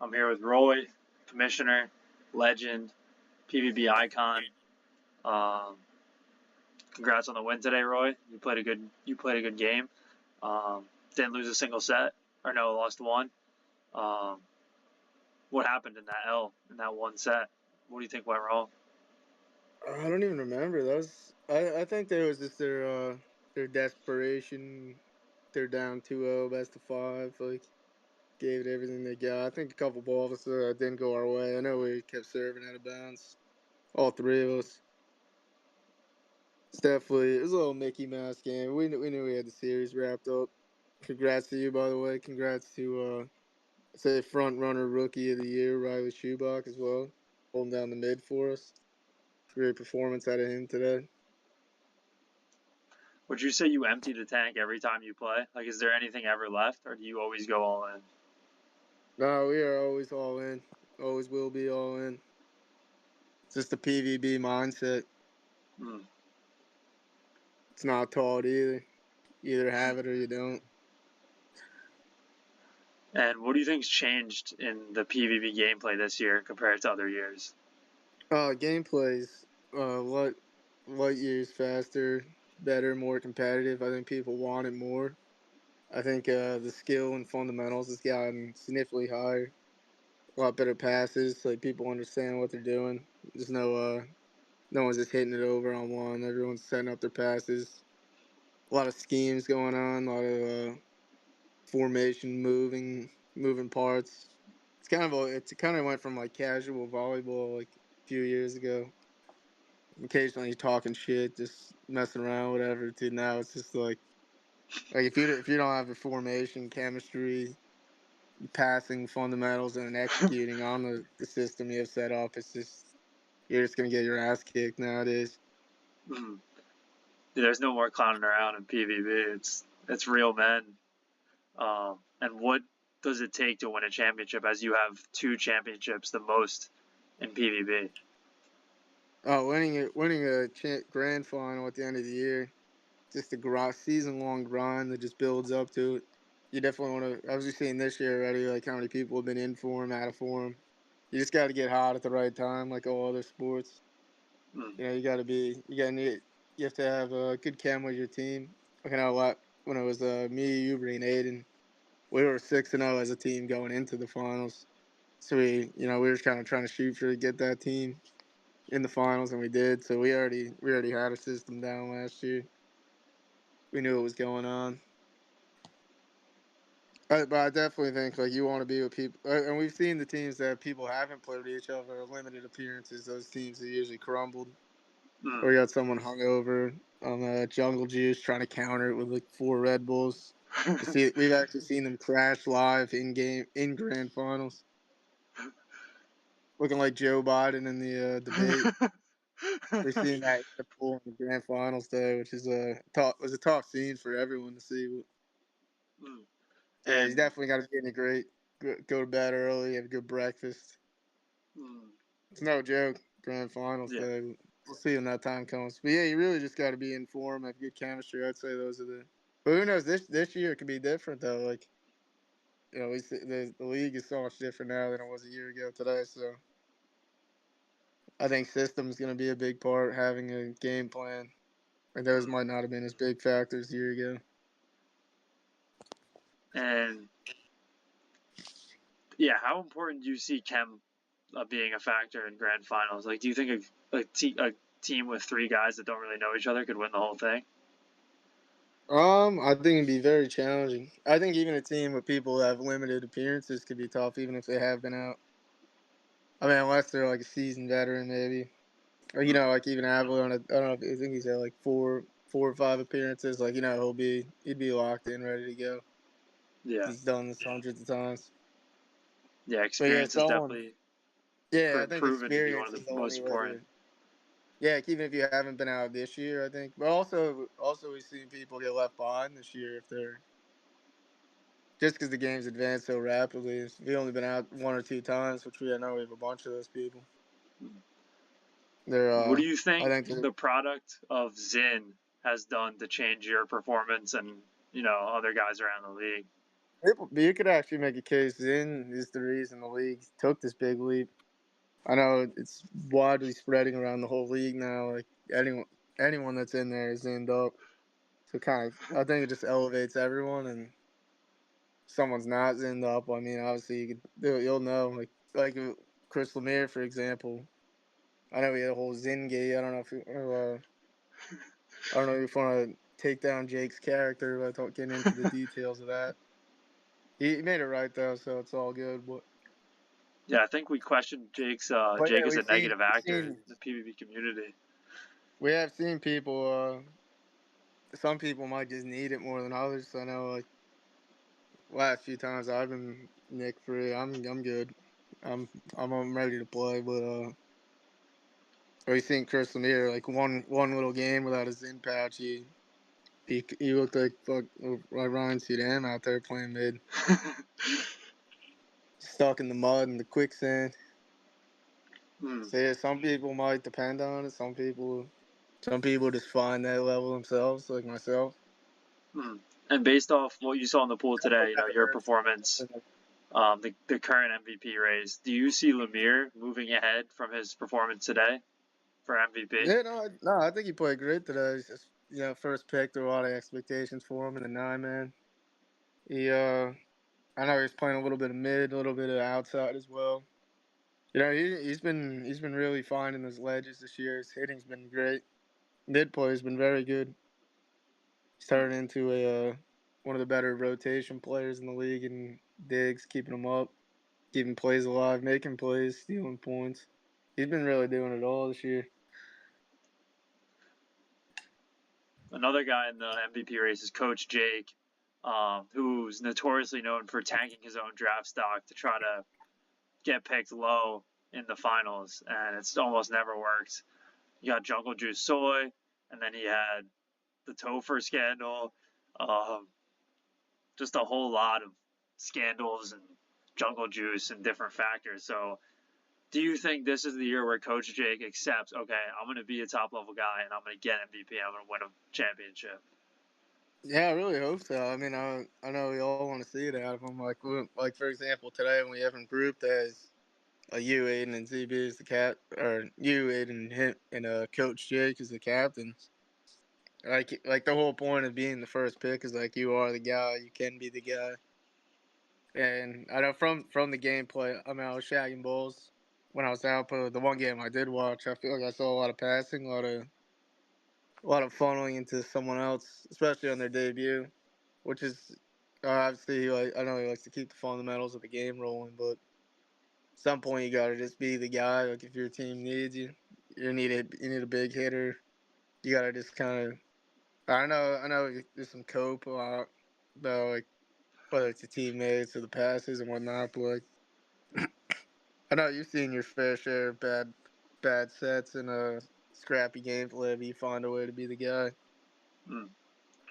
I'm here with Roy, commissioner, legend, PVB icon. Um, Congrats on the win today, Roy. You played a good game. Didn't lose a single set, or no, lost one. Um, what happened in that one set? What do you think went wrong? I don't even remember. That was I think that was just their desperation. They're down 2-0, best of five. Like gave it everything they got. I think a couple balls didn't go our way. I know we kept serving out of bounds. All three of us. It was a little Mickey Mouse game. We knew we had the series wrapped up. Congrats to you, by the way. Congrats to say front runner rookie of the year, Riley Schubach as well, holding down the mid for us. Great performance out of him today. Would you say you empty the tank every time you play? Like, is there anything ever left, or do you always go all in? No, we are always all in. Always will be all in. It's just the PVB mindset. Hmm. It's not taught either. You either have it or you don't. And what do you think's changed in the PVB gameplay this year compared to other years? Gameplays, light years faster, better, more competitive. I think people want it more. I think the skill and fundamentals has gotten significantly higher. A lot better passes. Like people understand what they're doing. There's no one's just hitting it over on one. Everyone's setting up their passes. A lot of schemes going on. A lot of formation, moving parts. It kind of went from like casual volleyball like a few years ago. Occasionally talking shit, just messing around, whatever. To now it's just like if you don't have the formation, chemistry, passing fundamentals, and executing on the system you have set up, it's just you're just gonna get your ass kicked nowadays. Hmm. There's no more clowning around in PVB. It's real men. And what does it take to win a championship? As you have two championships, the most in PVB. Oh, winning a grand final at the end of the year, just a season long grind that just builds up to it. You definitely want to. I was just seeing this year already, like how many people have been in form, out of form. You just got to get hot at the right time, like all other sports. Mm. You got to be, you have to have a good chem with your team. Like I know a lot when it was me, you, and Aiden. We were 6-0 as a team going into the finals. So we were kind of trying to shoot for to get that team in the finals, and we did. So we already had a system down last year. We knew what was going on. But I definitely think like you want to be with people, and we've seen the teams that people haven't played with each other, limited appearances. Those teams have usually crumbled, or Mm. you got someone hungover on jungle juice trying to counter it with like 4 Red Bulls. We've actually seen them crash live in game in grand finals, looking like Joe Biden in the debate. We've seen that in the pool in the grand finals day, which is was a tough scene for everyone to see. Mm. Yeah, he's And definitely got to be in a go to bed early, have a good breakfast. mm, It's no joke. Grand finals yeah, day. We'll see when that time comes. But yeah, you really just got to be in form, have good chemistry. I'd say those are the. But who knows? This year it could be different though. Like the league is so much different now than it was a year ago today. So I think system's going to be a big part. Having a game plan, and those mm. might not have been as big factors a year ago. And yeah, how important do you see chem being a factor in grand finals? Like, do you think a team with three guys that don't really know each other could win the whole thing? I think it'd be very challenging. I think even a team with people that have limited appearances could be tough, even if they have been out. I mean, unless they're like a seasoned veteran, maybe. Or Mm. like even Avalon. I don't know if I think he's had like four or five appearances. Like he'd be locked in, ready to go. Yeah, He's done this hundreds of times. yeah. But yeah, Experience is someone. definitely Yeah, I think proven to be one experience of is the the only most way important. to. Yeah, like, even if you haven't been out this year, I think. But also we've seen people get left behind this year if they're just because the game's advanced so rapidly. If you've only been out 1 or 2 times, which I know we have a bunch of those people. They're What do you I think think they're the product of Zin has done to change your performance and other guys around the league? You could actually make a case Zin is the reason the league took this big leap. I know it's widely spreading around the whole league now. Like anyone that's in there is zinned up. So kind of, I think it just elevates everyone. And if someone's not zinned up, I mean, obviously you'll know. Like Chris Lemire, for example. I know he had a whole Zin gate. I don't know if you want to take down Jake's character, but don't get into the details of that. He made it right though, so it's all good. Yeah, I think we questioned But Jake yeah, as a negative actor in the PVB community. we have seen people. Some people might just need it more than others. I know, like last few times I've been Nick free. I'm good. I'm I'm ready to play. But we've seen Chris Lemire like one little game without his in patch. He looked like Ryan Sedan out there playing mid, stuck in the mud and the quicksand. So yeah, some people might depend on it. Some people just find that level themselves, like myself. And based off what you saw in the pool today, your performance, the current MVP race, do you see Lemire moving ahead from his performance today for MVP? Yeah, no, I think he played great today. He's just, first pick. There were a lot of expectations for him in the 9-man. I know he's playing a little bit of mid, a little bit of outside as well. He's been really finding his ledges this year. His hitting's been great. Mid play's been very good. He's turned into one of the better rotation players in the league, and Diggs keeping him up, keeping plays alive, making plays, stealing points. He's been really doing it all this year. Another guy in the MVP race is Coach Jake, who's notoriously known for tanking his own draft stock to try to get picked low in the finals, and it's almost never worked. You got Jungle Juice Soy, and then he had the Topher scandal, just a whole lot of scandals and Jungle Juice and different factors. So do you think this is the year where Coach Jake accepts, okay, I'm going to be a top level guy and I'm going to get MVP, I'm going to win a championship? Yeah, I really hope so. I mean, I know we all want to see it out of him. Like for example, today when we have him grouped as a U Aiden and ZB is the or U Aiden and him and Coach Jake is the captains. Like the whole point of being the first pick is like you are the guy, you can be the guy. And I know from the gameplay, I mean, I was shagging balls when I was out, but the one game I did watch, I feel like I saw a lot of passing, a lot of funneling into someone else, especially on their debut, which is obviously, like, I know he likes to keep the fundamentals of the game rolling, but at some point you gotta just be the guy. Like if your team needs you, you need a big hitter. You gotta just kind of. I know. There's some cope about like whether it's your teammates or the passes and whatnot, but like I know you've seen your fair share of bad sets and scrappy gameplay, but you find a way to be the guy.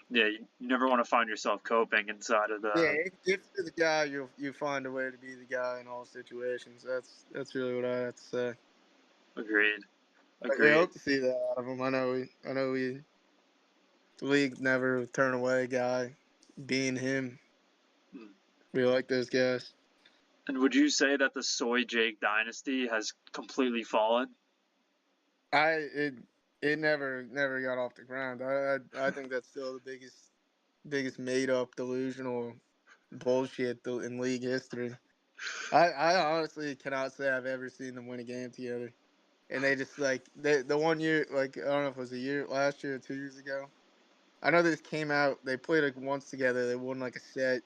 Yeah, you never want to find yourself coping inside of Yeah, the. if you're the guy, you find a way to be the guy in all situations. That's really what I have to say. Agreed. I Agreed. hope to see that out of him. The league never turn away a guy being him. We like those guys. And would you say that the Soy Jake dynasty has completely fallen? It never got off the ground. I think that's still the biggest made up delusional bullshit in league history. I honestly cannot say I've ever seen them win a game together. And they just like the 1 year, like I don't know if it was last year or 2 years ago. I know they just came out. They played like once together. They won like a set,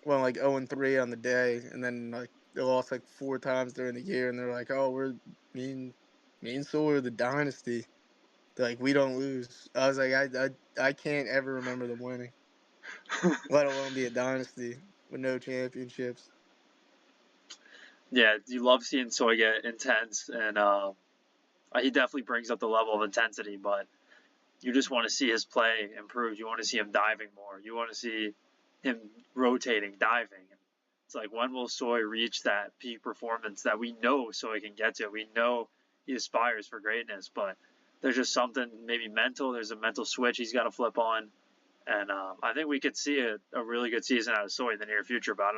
won like 0-3 on the day, and then like they lost like 4 times during the year. And they're like, "Oh, we're me and Soul are the dynasty. They're like we don't lose." I was like, I can't ever remember them winning, let alone be a dynasty with no championships. Yeah, you love seeing Soy get intense, and he definitely brings up the level of intensity, but you just want to see his play improve. You want to see him diving more. You want to see him rotating, diving. It's like, when will Soy reach that peak performance that we know Soy can get to? We know he aspires for greatness, but there's just something maybe mental. There's a mental switch he's got to flip on. And I think we could see a really good season out of Soy in the near future, but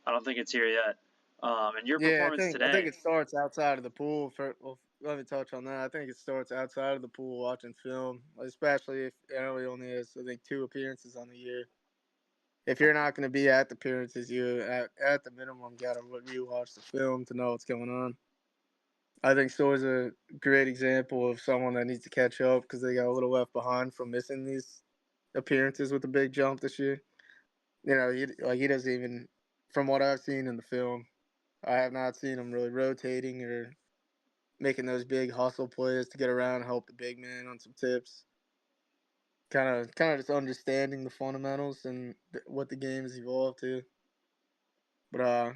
I don't think it's here yet. And your Yeah, performance I think today, it starts outside of the pool. Well, let me touch on that. I think it starts outside of the pool watching film, especially if he only has, I think, 2 appearances on the year. If you're not going to be at the appearances, you at the minimum got to rewatch the film to know what's going on. I think Soy's a great example of someone that needs to catch up because they got a little left behind from missing these appearances with the big jump this year. He doesn't even, from what I've seen in the film, I have not seen him really rotating or making those big hustle plays to get around and help the big man on some tips. Kind of just understanding the fundamentals and what the game has evolved to. But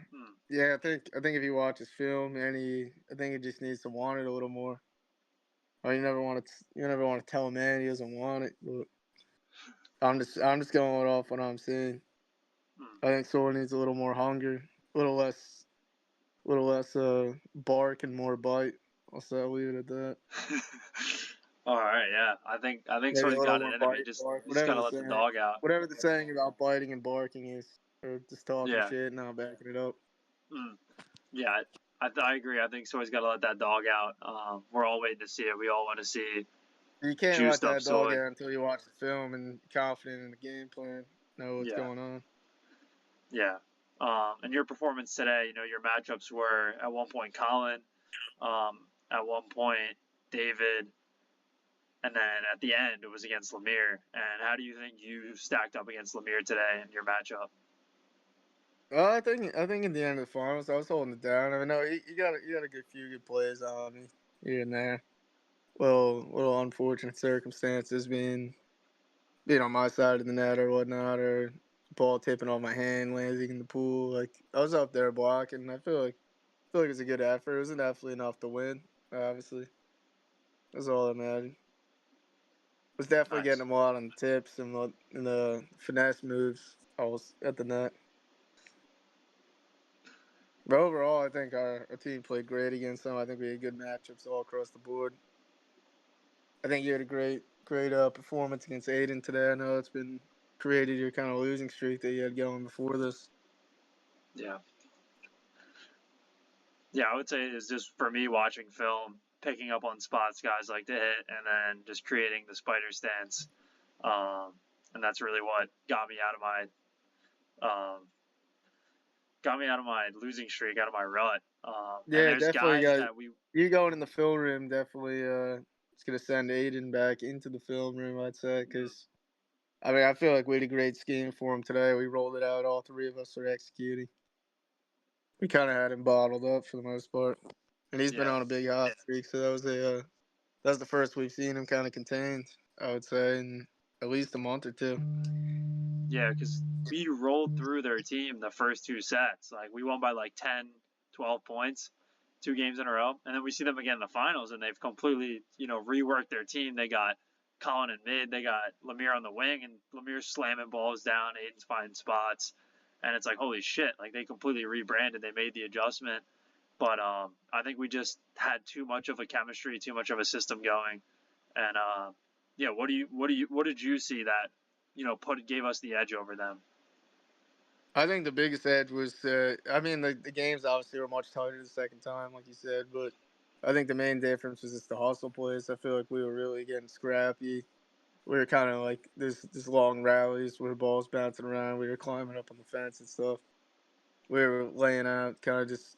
yeah, I think if you watch his film, I think he just needs to want it a little more. Or you never want to tell a man he doesn't want it. But I'm just going off what I'm seeing. I think Sora needs a little more hunger, a little less bark and more bite. I'll leave it at that. all right, yeah, I think Maybe a Soy's little got it more in him. He bite, just bark, he's got to let the dog out. whatever the saying about biting and barking is, or just talking Yeah, shit and not backing it up. mm, yeah, I agree. I think Soy's got to let that dog out. We're all waiting to see it. We all want to see You can't let juiced up that dog Soy. out until you watch the film and confident in the game plan, know what's Yeah, going on. yeah. And your performance today, your matchups were at one point Colin, at one point David, and then at the end it was against Lemire. And how do you think you stacked up against Lemire today in your matchup? I think in the end of the finals, I was holding it down. I mean, no, you got a few good plays on me here and there. Little unfortunate circumstances being on my side of the net or whatnot, or ball tipping on my hand, landing in the pool. Like I was up there blocking. I feel like it was a good effort. It wasn't definitely enough to win. Obviously, that's all that mattered. Was definitely getting Nice. them a lot on the tips and the finesse moves. I was at the net. But overall, I think our team played great against them. I think we had good matchups all across the board. I think you had a great performance against Aiden today. I know it's been created your kind of losing streak that you had going before this. Yeah. Yeah, I would say it's just for me watching film, picking up on spots guys like to hit, and then just creating the spider stance. And that's really what um, got me out of my losing streak, out of my rut. And Yeah, there's definitely guys got that we, you going in the film room. Definitely, it's gonna send Aiden back into the film room. I'd say mm, because I mean I feel like we had a great scheme for him today. We rolled it out. All three of us are executing. We kind of had him bottled up for the most part, and he's been yeah, on a big hot streak. So that was the first we've seen him kind of contained. I would say in at least a month or two. yeah, because we rolled through their team the first two sets. Like we won by like 10, 12 points, 2 games in a row, and then we see them again in the finals, and they've completely, reworked their team. They got Colin in mid, they got Lemire on the wing, and Lemire's slamming balls down, Aiden's finding spots, and it's like holy shit! Like they completely rebranded, they made the adjustment, but I think we just had too much of a chemistry, too much of a system going, and yeah, what did you see that gave us the edge over them? I think the biggest edge was, I mean, the games obviously were much tighter the second time, like you said, but I think the main difference was just the hustle plays. I feel like we were really getting scrappy. We were kind of like this long rallies where balls bouncing around. We were climbing up on the fence and stuff. We were laying out kind of just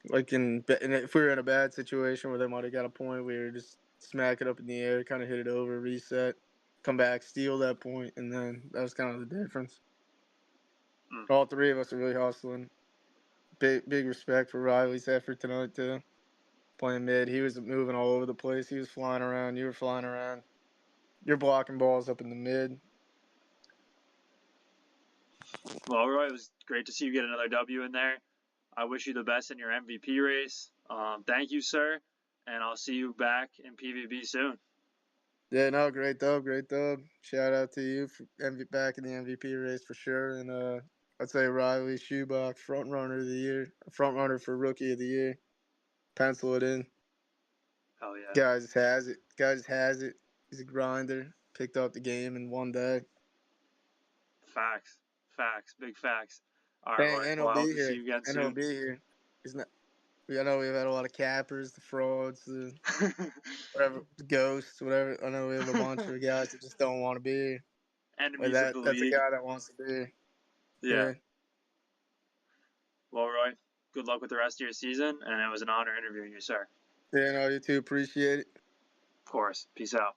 like and if we were in a bad situation where they might have got a point, we were just smack it up in the air, kind of hit it over, reset, come back, steal that point, and then that was kind of the difference. Mm, All three of us are really hustling. Big respect for Riley's effort tonight too. Playing mid, he was moving all over the place. He was flying around. You were flying around. You're blocking balls up in the mid. well, Roy, it was great to see you get another W in there. I wish you the best in your MVP race. Thank you, sir, and I'll see you back in PVB soon. Yeah, no, great dub, great dub. Shout out to you for back in the MVP race for sure. And I'd say Riley Shoebox, front runner of the year, front runner for rookie of the year. Pencil it in. Hell yeah. Guy just has it. Guy just has it. He's a grinder. Picked up the game in one day. Facts. Facts. Big facts. All right, Dang, Roy. and Well, he'll I hope be to see here. you again And he'll soon. be here. He's not. I know we've had a lot of cappers, the frauds, the whatever, the ghosts, whatever. I know we have a bunch of guys that just don't want to be here. But Enemies of the that's a league. guy that wants to be here. Yeah. Yeah. Well, Roy, good luck with the rest of your season, and it was an honor interviewing you, sir. Yeah, no, you too. Appreciate it. Of course. Peace out.